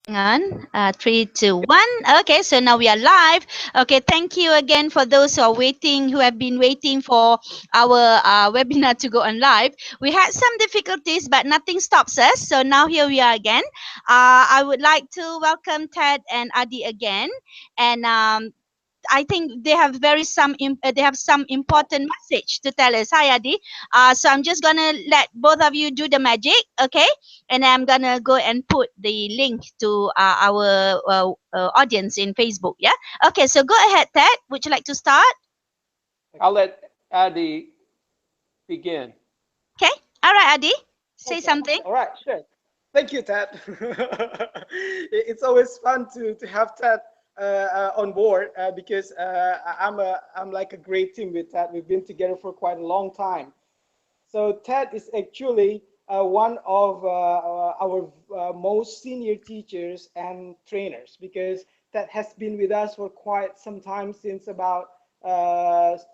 On 3, 2, 1. Okay, so now we are live. Okay, thank you again for those who are waiting, who have been waiting for our webinar to go on live. We had some difficulties, but nothing stops us. So now here we are again. I would like to welcome Ted and Adi again, and I think they have they have some important message to tell us. Hi Adi. So I'm just gonna let both of you do the magic, okay? And I'm gonna go and put the link to our audience in Facebook. Yeah. Okay. So go ahead, Ted. Would you like to start? I'll let Adi begin. Okay. All right, Adi. Say Okay. something. All right. Sure. Thank you, Ted. It's always fun to have Ted on board because I'm like a great team with Ted. We've been together for quite a long time. So Ted is actually one of our most senior teachers and trainers because Ted has been with us for quite some time since about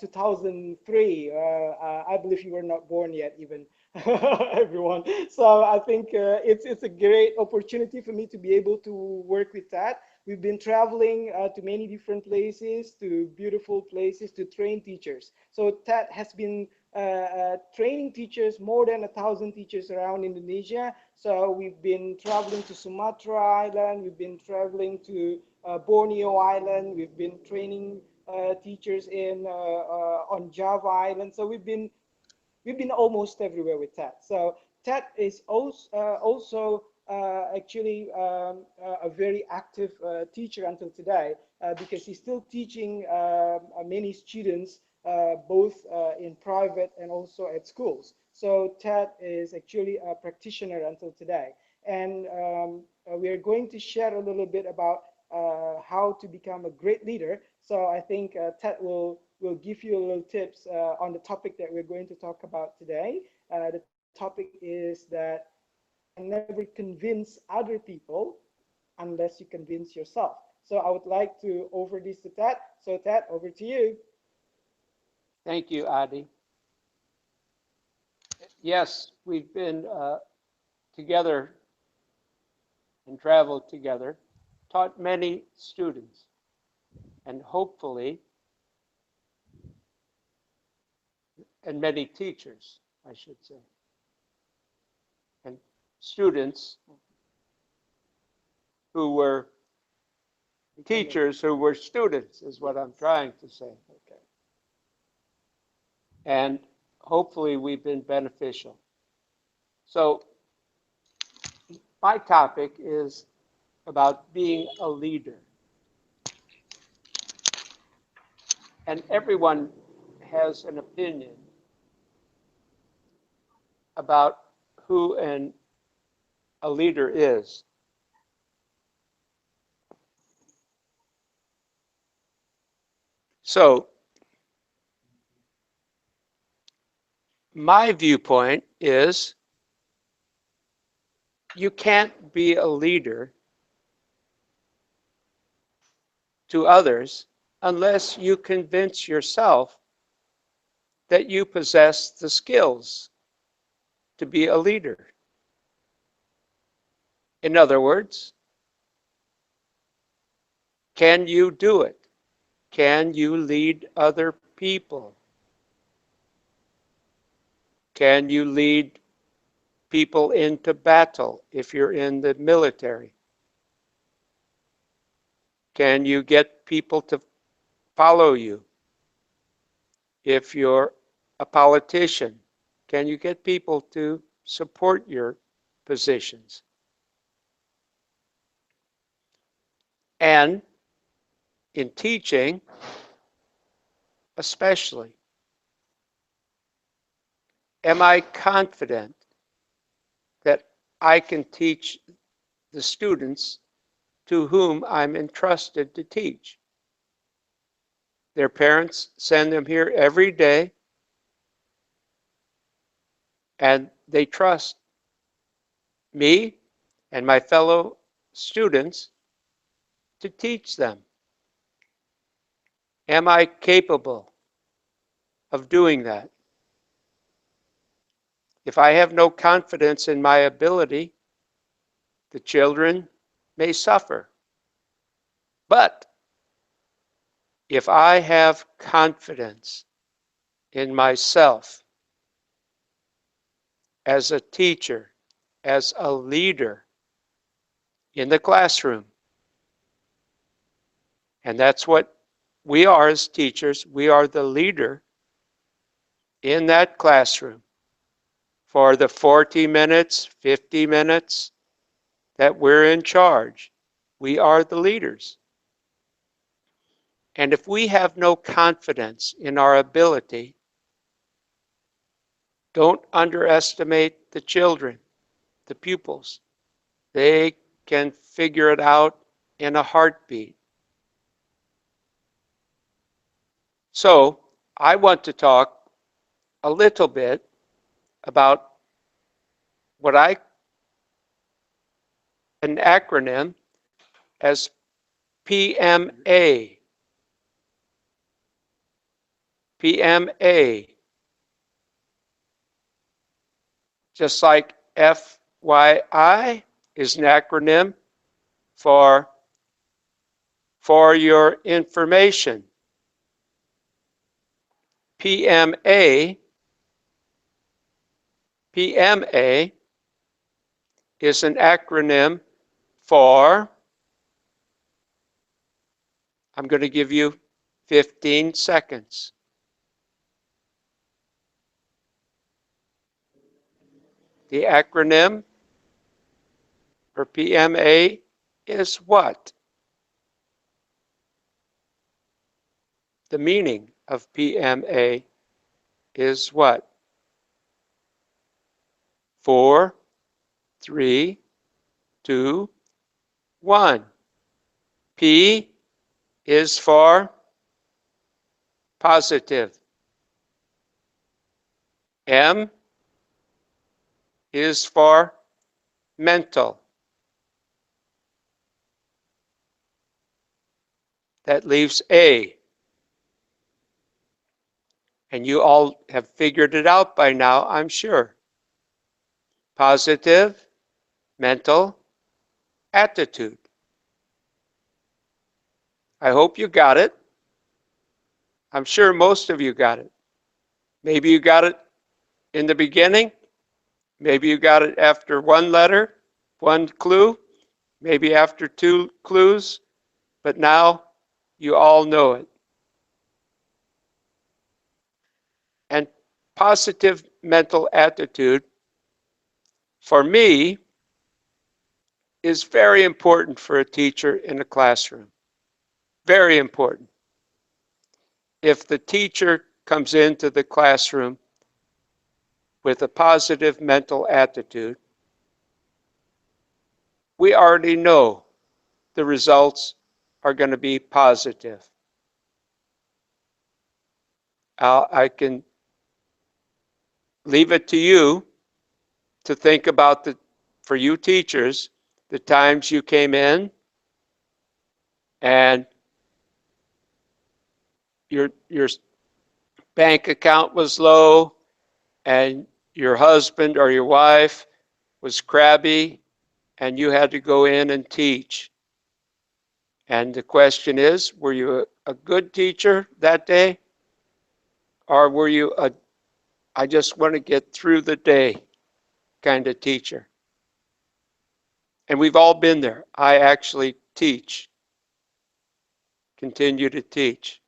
2003. I believe you were not born yet, even everyone. So I think it's a great opportunity for me to be able to work with Ted. We've been traveling to many different places, to beautiful places, to train teachers. So Ted has been training teachers, more than 1,000 teachers around Indonesia. So we've been traveling to Sumatra Island, we've been traveling to Borneo Island, we've been training teachers in on Java Island. So we've been almost everywhere with Ted. So Ted is also actually a very active teacher until today because he's still teaching many students both in private and also at schools. So Ted is actually a practitioner until today. And we are going to share a little bit about how to become a great leader. So I think Ted will give you a little tips on the topic that we're going to talk about today. The topic is that you can never convince other people unless you convince yourself. So I would like to over this to Ted. So Ted, over to you. Thank you, Adi. Yes, we've been together and traveled together, taught many students, and hopefully, and many teachers, I should say, and students who were teachers who were students, is what I'm trying to say. Okay. And hopefully, we've been beneficial. So, my topic is about being a leader. And everyone has an opinion about who a leader is. So, my viewpoint is you can't be a leader to others unless you convince yourself that you possess the skills to be a leader. In other words, can you do it? Can you lead other people? Can you lead people into battle if you're in the military? Can you get people to follow you if you're a politician? Can you get people to support your positions? And in teaching, especially, am I confident that I can teach the students to whom I'm entrusted to teach? Their parents send them here every day, and they trust me and my fellow students to teach them. Am I capable of doing that? If I have no confidence in my ability, the children may suffer. But if I have confidence in myself as a teacher, as a leader in the classroom, and that's what we are as teachers, we are the leader in that classroom for the 40 minutes, 50 minutes that we're in charge. We are the leaders. And if we have no confidence in our ability, don't underestimate the children, the pupils. They can figure it out in a heartbeat. So I want to talk a little bit about what an acronym as PMA. PMA, just like FYI is an acronym for your information. PMA is an acronym for, I'm going to give you 15 seconds. The acronym for PMA is what? The meaning of PMA is what? 4, 3, 2, 1. P is for positive. M is for mental. That leaves A. And you all have figured it out by now, I'm sure. Positive mental attitude. I hope you got it. I'm sure most of you got it. Maybe you got it in the beginning. Maybe you got it after one letter, one clue. Maybe after 2 clues. But now you all know it. And positive mental attitude, for me, is very important for a teacher in a classroom. Very important. If the teacher comes into the classroom with a positive mental attitude, we already know the results are going to be positive. I can leave it to you to think about for you teachers, the times you came in and your bank account was low and your husband or your wife was crabby and you had to go in and teach. And the question is, were you a good teacher that day? Or were you I just want to get through the day kind of teacher? And we've all been there. I actually teach, continue to teach.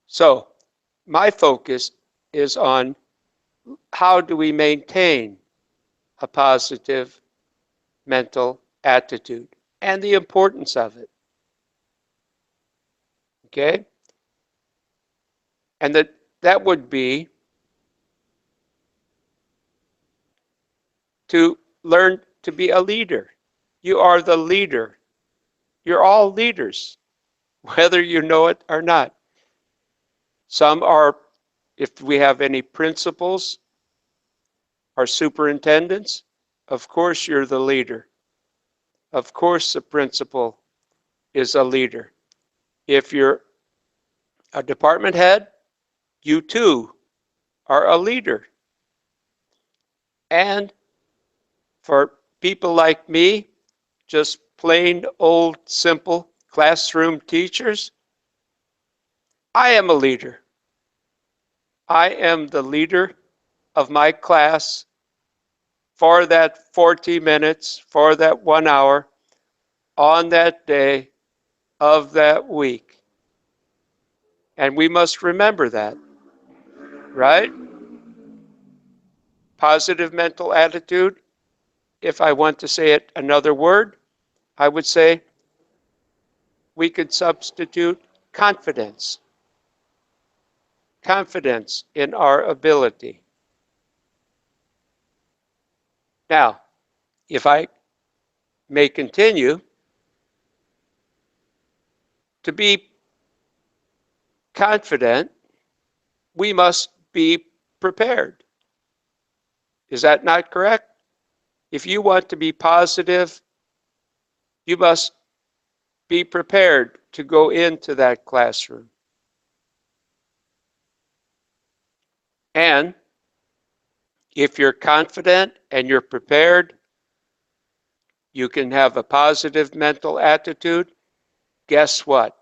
So my focus is on how do we maintain a positive mental attitude and the importance of it. Okay? And that would be to learn to be a leader. You are the leader. You're all leaders, whether you know it or not. Some are, if we have any principals or superintendents, of course you're the leader. Of course the principal is a leader. If you're a department head, you too are a leader. And for people like me, just plain old simple classroom teachers, I am a leader. I am the leader of my class for that 40 minutes, for that 1 hour, on that day of that week. And we must remember that, right? Positive mental attitude. If I want to say it another word, I would say we could substitute confidence. Confidence in our ability. Now, if I may continue, to be confident, we must be prepared. Is that not correct? If you want to be positive, you must be prepared to go into that classroom. And if you're confident and you're prepared, you can have a positive mental attitude. Guess what?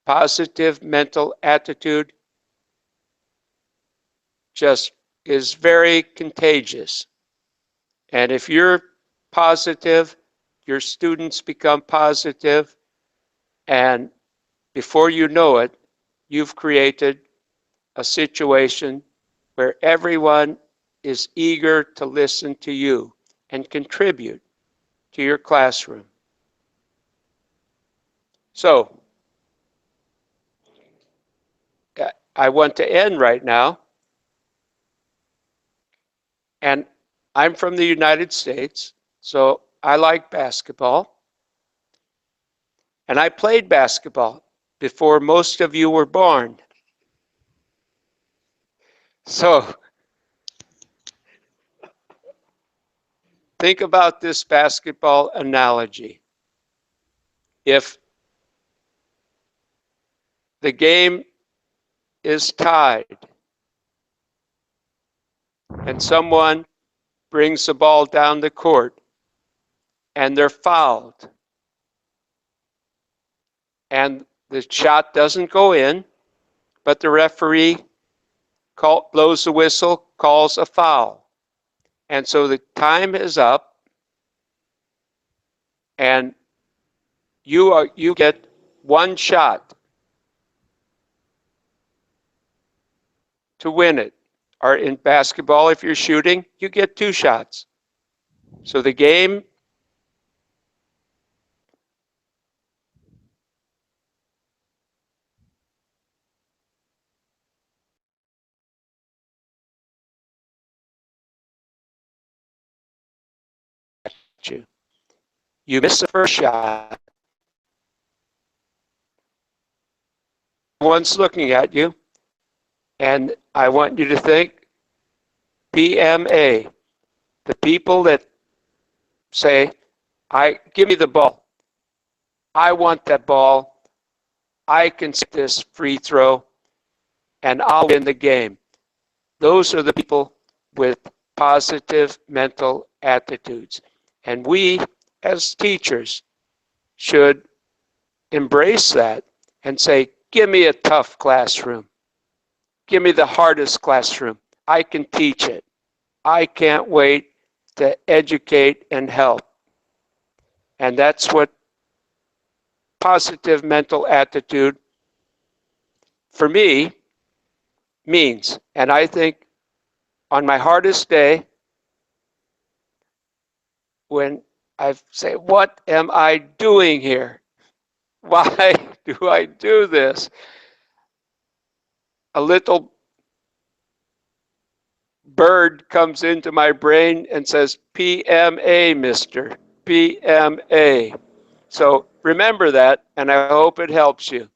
Positive mental attitude just is very contagious. And if you're positive, your students become positive, and before you know it, you've created a situation where everyone is eager to listen to you and contribute to your classroom. So, I want to end right now, and I'm from the United States, so I like basketball, and I played basketball before most of you were born. So, think about this basketball analogy. If the game is tied and someone brings the ball down the court and they're fouled and the shot doesn't go in, but the referee blows the whistle, calls a foul. And so the time is up and you get one shot to win it. Or in basketball, if you're shooting, you get two shots. So the game you. You miss the first shot. One's looking at you, and I want you to think PMA, the people that say, give me the ball. I want that ball. I can set this free throw, and I'll win the game. Those are the people with positive mental attitudes. And we, as teachers, should embrace that and say, give me a tough classroom. Give me the hardest classroom. I can teach it. I can't wait to educate and help. And that's what positive mental attitude for me means. And I think on my hardest day, when I say, what am I doing here? Why do I do this? A little bird comes into my brain and says, PMA, mister, PMA. So remember that, and I hope it helps you.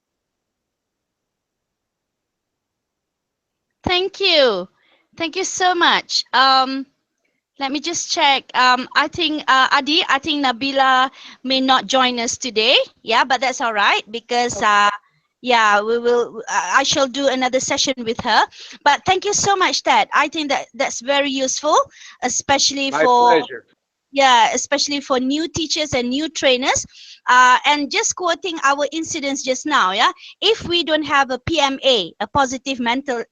Thank you. Thank you so much. Let me just check. I think Adi, I think Nabila may not join us today. Yeah, but that's all right because yeah, we will. I shall do another session with her. But thank you so much, Ted. I think that that's very useful, especially My for pleasure. Yeah, especially for new teachers and new trainers. And just quoting our incidents just now, yeah, if we don't have a PMA, a positive mental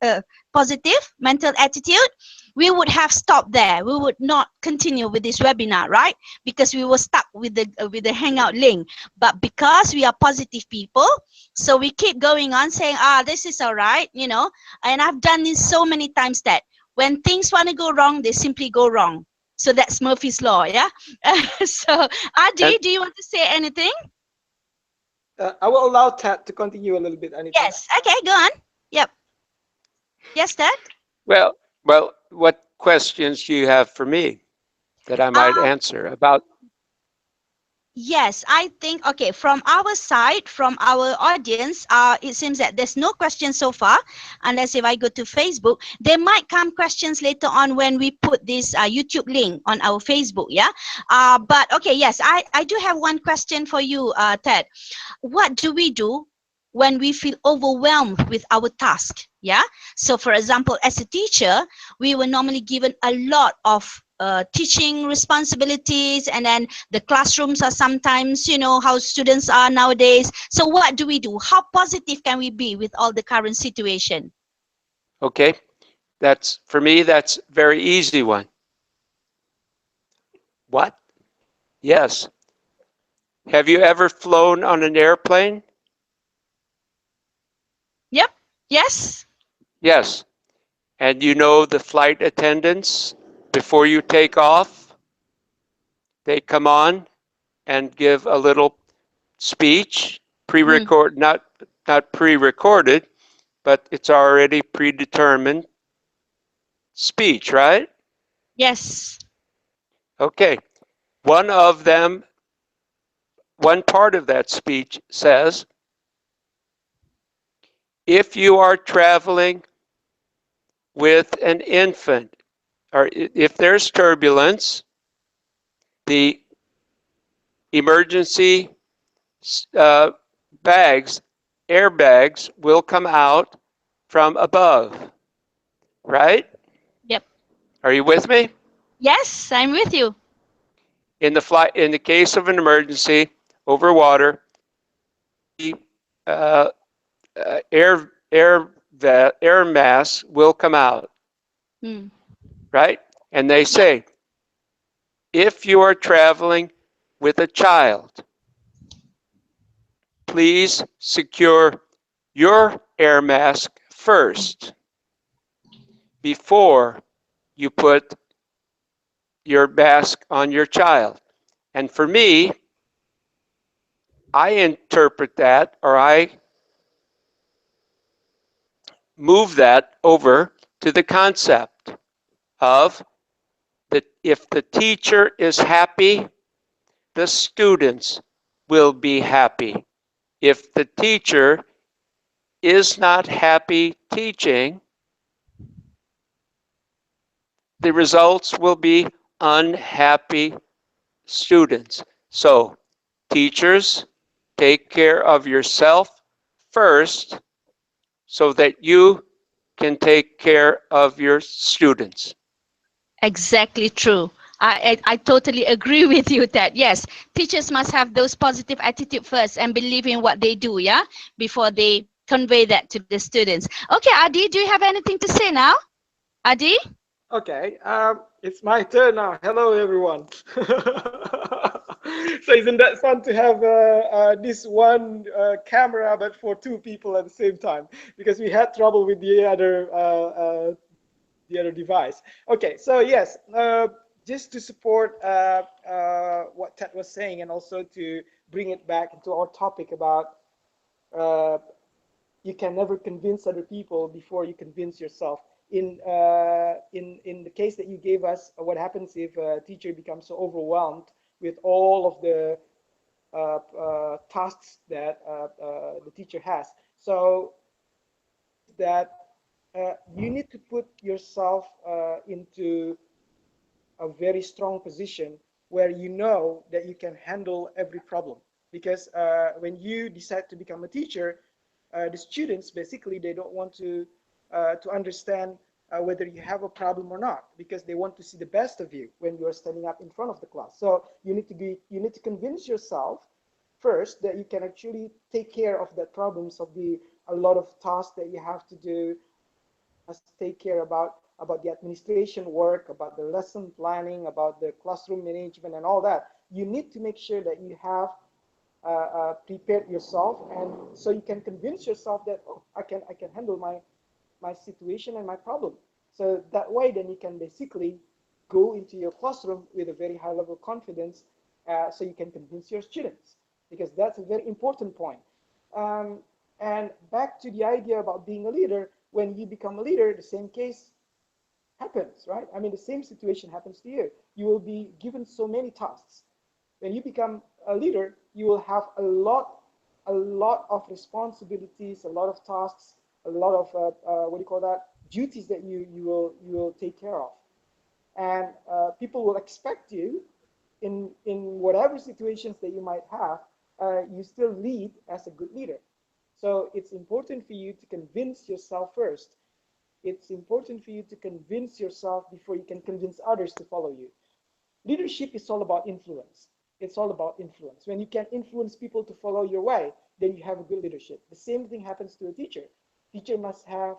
attitude, we would have stopped there. We would not continue with this webinar, right? Because we were stuck with the Hangout link. But because we are positive people, so we keep going on saying, this is all right, you know. And I've done this so many times that when things want to go wrong, they simply go wrong. So that's Murphy's Law, yeah? So, And Adi, do you want to say anything? I will allow Tat to continue a little bit, Anita. Yes. Okay, go on. Yep. Yes, Dad? well, what questions do you have for me that I might Um, answer about? yes, I think, okay, from our side, from our audience, it seems that there's no questions so far, unless if I go to Facebook. There might come questions later on when we put this YouTube link on our Facebook, yeah? But, okay, yes, I do have one question for you, Ted. What do we do when we feel overwhelmed with our task? Yeah. So, for example, as a teacher, we were normally given a lot of teaching responsibilities, and then the classrooms are sometimes, you know, how students are nowadays. So, what do we do? How positive can we be with all the current situation? Okay, that's for me. That's very easy one. What? Yes. Have you ever flown on an airplane? Yep. Yes. Yes. And you know the flight attendants before you take off, they come on and give a little speech, Mm. pre-record, not pre-recorded, but it's already predetermined speech, right? Yes. Okay. One of them, one part of that speech says, if you are traveling with an infant, or if there's turbulence, the emergency uh, bags, airbags will come out from above, right? Yep. Are you with me? Yes, I'm with you. In the case of an emergency over water, the uh, air mass will come out, Mm. right? And they Yep. say, if you are traveling with a child, please secure your air mask first before you put your mask on your child. And for me, I interpret that, or I move that over to the concept of that if the teacher is happy, the students will be happy. If the teacher is not happy teaching, the results will be unhappy students. So, teachers, take care of yourself first so that you can take care of your students. Exactly true. I totally agree with you that yes, teachers must have those positive attitude first and believe in what they do, yeah, before they convey that to the students. Okay, Adi, do you have anything to say now? Adi? Okay, it's my turn now. Hello, everyone. So isn't that fun to have this one camera, but for two people at the same time? Because we had trouble with the other device. Okay, so yes, just to support what Ted was saying, and also to bring it back into our topic about uh, you can never convince other people before you convince yourself. In the case that you gave us, what happens if a teacher becomes so overwhelmed with all of the tasks that the teacher has? So that you need to put yourself into a very strong position where you know that you can handle every problem. Because when you decide to become a teacher, the students basically they don't want to understand whether you have a problem or not, because they want to see the best of you when you're standing up in front of the class. So you need to convince yourself first that you can actually take care of the problems of the a lot of tasks that you have to do. You must take care about the administration work, about the lesson planning, about the classroom management, and all that. You need to make sure that you have prepared yourself, and so you can convince yourself that, oh, I can handle my situation and my problem. So that way, then you can basically go into your classroom with a very high level of confidence, so you can convince your students, because that's a very important point. Um, and back to the idea about being a leader, when you become a leader, the same case happens, right? I mean, the same situation happens to you. You will be given so many tasks. When you become a leader, you will have a lot of responsibilities, a lot of tasks, a lot of what do you call that? Duties that you will take care of, and people will expect you in whatever situations that you might have. You still lead as a good leader. So it's important for you to convince yourself first. It's important for you to convince yourself before you can convince others to follow you. Leadership is all about influence. It's all about influence. When you can influence people to follow your way, then you have a good leadership. The same thing happens to a teacher. Teacher must have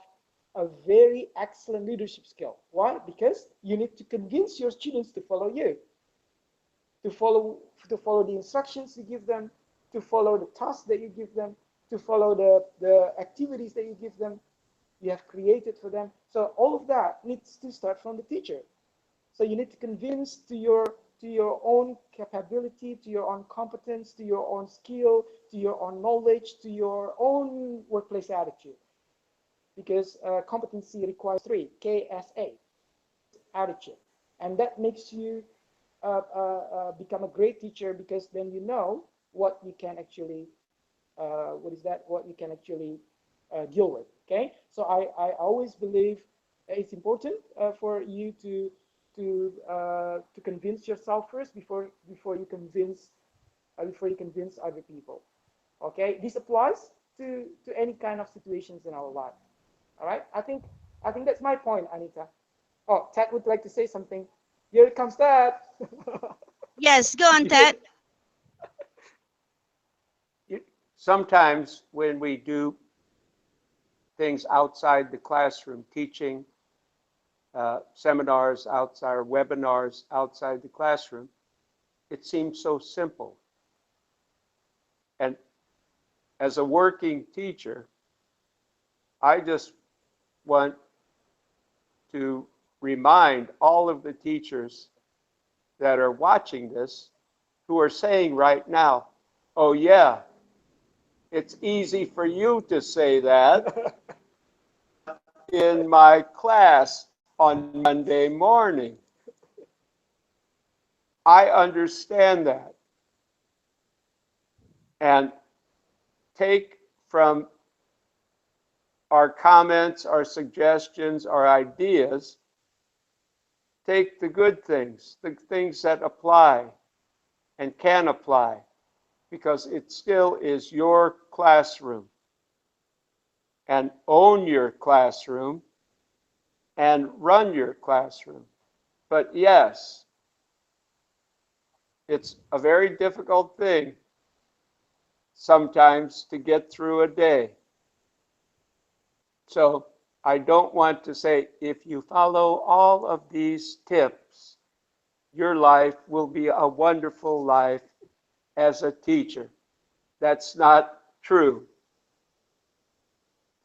a very excellent leadership skill. Why? Because you need to convince your students to follow you, to follow to follow the instructions you give them, to follow the tasks that you give them, to follow the activities that you give them, you have created for them. So all of that needs to start from the teacher. So you need to convince to your own capability, to your own competence, to your own skill, to your own knowledge, to your own workplace attitude. Because competency requires three, KSA, attitude. And that makes you become a great teacher, because then you know what you can actually, what is that, what you can actually deal with. Okay, so I always believe it's important for you to convince yourself first before you convince other people. Okay, this applies to any kind of situations in our life. All right, I think that's my point, Anita. Oh, Ted would like to say something. Here comes Ted. Yes, go on, Ted. Sometimes when we do things outside the classroom, teaching, seminars outside, or webinars outside the classroom, it seems so simple. And as a working teacher, I just want to remind all of the teachers that are watching this, who are saying right now, oh yeah, it's easy for you to say that in my class on Monday morning. I understand that. And take from our comments, our suggestions, our ideas, take the good things, the things that apply and can apply, because it still is your classroom. And own your classroom and run your classroom. But yes, it's a very difficult thing sometimes to get through a day. So I don't want to say, if you follow all of these tips, your life will be a wonderful life as a teacher. That's not true.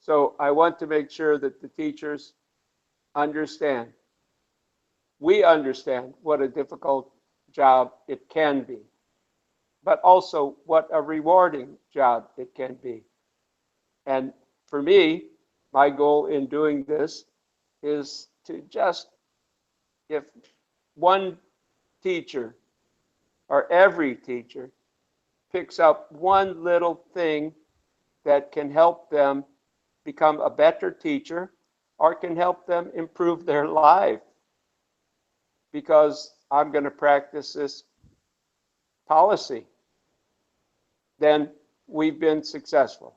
So I want to make sure that the teachers understand. We understand what a difficult job it can be, but also what a rewarding job it can be. And for me, my goal in doing this is to just, if one teacher or every teacher picks up one little thing that can help them become a better teacher or can help them improve their life, because I'm going to practice this policy, then we've been successful.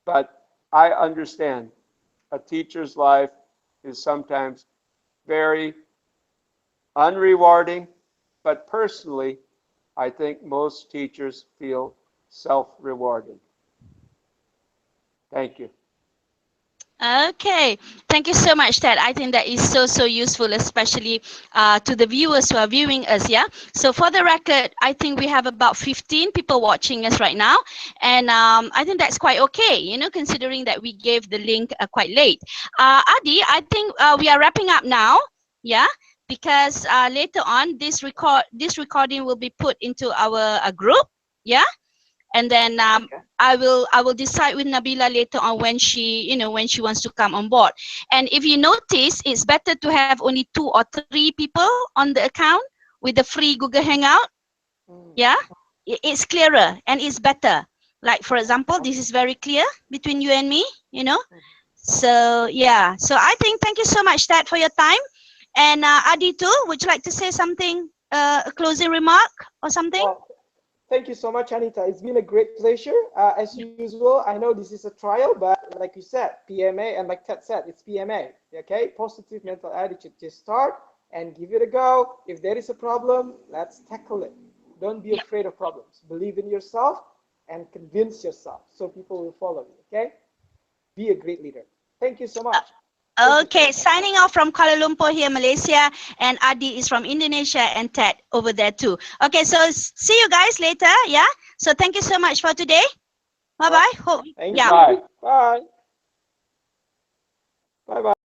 But I understand a teacher's life is sometimes very unrewarding, but personally, I think most teachers feel self-rewarded. Thank you. Okay, thank you so much, Ted. I think that is so useful, especially to the viewers who are viewing us. Yeah. So for the record, I think we have about 15 people watching us right now, and I think that's quite okay. You know, considering that we gave the link quite late. Adi, I think we are wrapping up now. Yeah. Because later on, this recording will be put into our group. Yeah, and then Okay. I will decide with Nabila later on when when she wants to come on board. And if you notice, it's better to have only 2 or 3 people on the account with the free Google Hangout. Mm, Yeah, it's clearer and it's better. Like for example, this okay. is very clear between you and me. You know. Mhm. So yeah. So I think thank you so much, Dad, for your time. And Adi too, would you like to say something? A closing remark or something? Well, thank you so much, Anita. It's been a great pleasure. As usual, I know this is a trial, but like you said, PMA, and like Ted said, it's PMA. Okay, positive mental attitude. Just start and give it a go. If there is a problem, let's tackle it. Don't be Yeah. afraid of problems. Believe in yourself and convince yourself so people will follow you. Okay, be a great leader. Thank you so much. Thank you so Okay, much, Anita. signing off from Kuala Lumpur here, Malaysia, and Adi is from Indonesia, and Ted over there too. Okay, so see you guys later. Yeah. So thank you so much for today. Bye All right. bye. Hope. Thank Yeah. Goodbye. you. Bye. Bye bye.